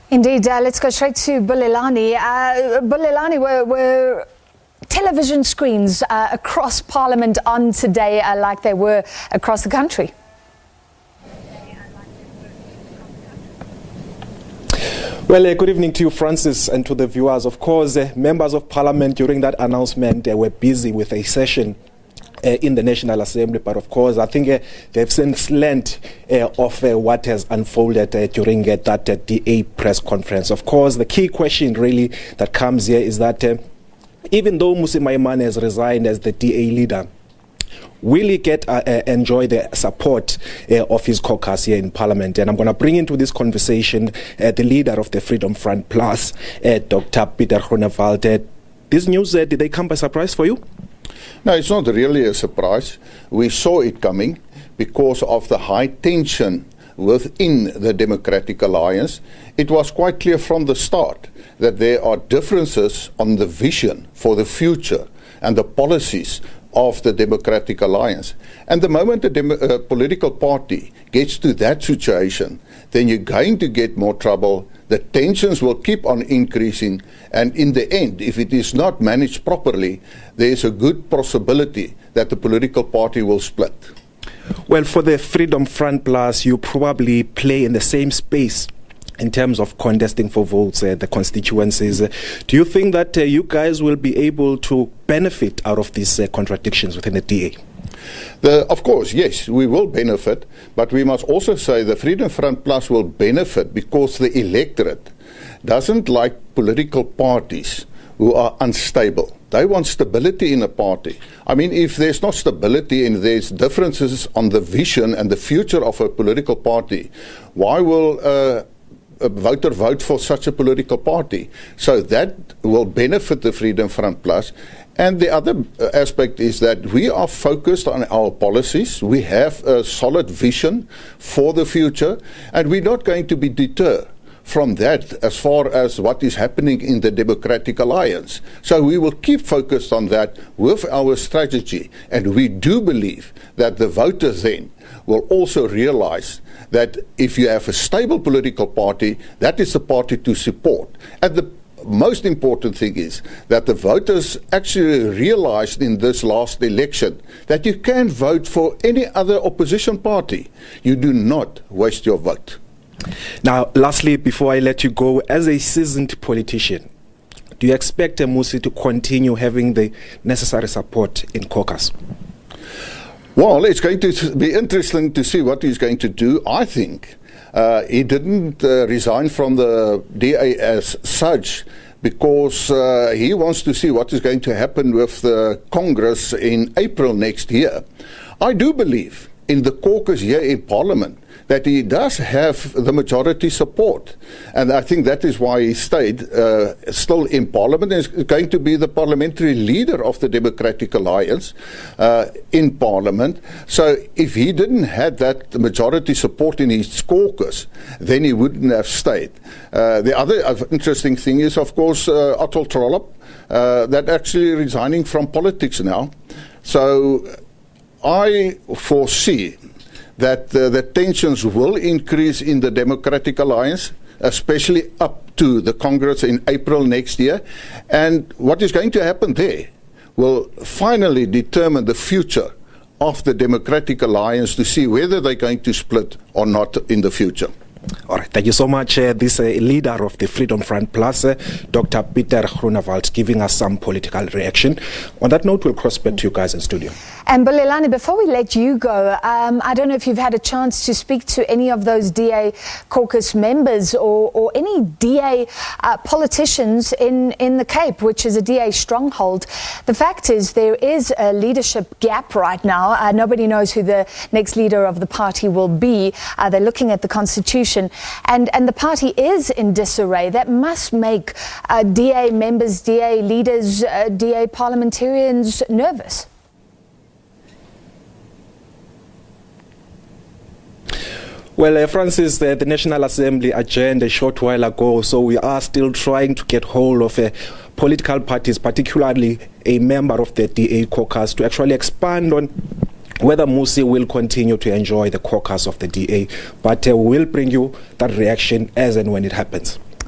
Indeed. Let's go straight to Bulelani. Bulelani, were television screens across Parliament on today like they were across the country? Well, good evening to you, Francis, and to the viewers. Of course, members of Parliament during that announcement were busy with a session in the National Assembly, but of course I think they've since learned of what has unfolded during that DA press conference. Of course, the key question really that comes here is that even though Mmusi Maimane has resigned as the DA leader, will he enjoy the support of his caucus here in Parliament? And I'm going to bring into this conversation the leader of the Freedom Front Plus, Dr Pieter Groenewald. This news, did they come by surprise for you? No, it's not really a surprise. We saw it coming because of the high tension within the Democratic Alliance. It was quite clear from the start that there are differences on the vision for the future and the policies of the Democratic Alliance. And the moment a political party gets to that situation, then you're going to get more trouble. The tensions will keep on increasing, and in the end, if it is not managed properly, there is a good possibility that the political party will split. Well, for the Freedom Front Plus, you probably play in the same space in terms of contesting for votes, the constituencies. Do you think that you guys will be able to benefit out of these contradictions within the DA? Of course, yes, we will benefit, but we must also say the Freedom Front Plus will benefit because the electorate doesn't like political parties who are unstable. They want stability in a party. I mean, if there's not stability and there's differences on the vision and the future of a political party, why will a voter vote for such a political party? So that will benefit the Freedom Front Plus. And the other aspect is that we are focused on our policies. We have a solid vision for the future, and we're not going to be deterred from that as far as what is happening in the Democratic Alliance. So we will keep focused on that with our strategy, and we do believe that the voters then will also realize that if you have a stable political party, that is the party to support. And the most important thing is that the voters actually realized in this last election that you can vote for any other opposition party. You do not waste your vote. Now, lastly, before I let you go, as a seasoned politician, do you expect Mmusi to continue having the necessary support in caucus? Well, it's going to be interesting to see what he's going to do. I think he didn't resign from the DA as such because he wants to see what is going to happen with the Congress in April next year. I do believe in the caucus here in Parliament that he does have the majority support. And I think that is why he stayed still in Parliament and is going to be the parliamentary leader of the Democratic Alliance in Parliament. So if he didn't have that majority support in his caucus, then he wouldn't have stayed. The other interesting thing is, of course, Athol Trollip, that actually resigning from politics now. So I foresee that the tensions will increase in the Democratic Alliance, especially up to the Congress in April next year. And what is going to happen there will finally determine the future of the Democratic Alliance to see whether they're going to split or not in the future. All right, thank you so much. This leader of the Freedom Front Plus, Dr Pieter Groenewald, giving us some political reaction. On that note, we'll cross back to you guys in studio. And Bulelani, before we let you go, I don't know if you've had a chance to speak to any of those DA caucus members or any DA politicians in the Cape, which is a DA stronghold. The fact is there is a leadership gap right now. Nobody knows who the next leader of the party will be. They're looking at the Constitution, and the party is in disarray. That must make DA members, DA leaders, DA parliamentarians nervous. Well, Francis, the National Assembly adjourned a short while ago, so we are still trying to get hold of political parties, particularly a member of the DA caucus, to actually expand on whether Mmusi will continue to enjoy the caucus of the DA. But we'll bring you that reaction as and when it happens.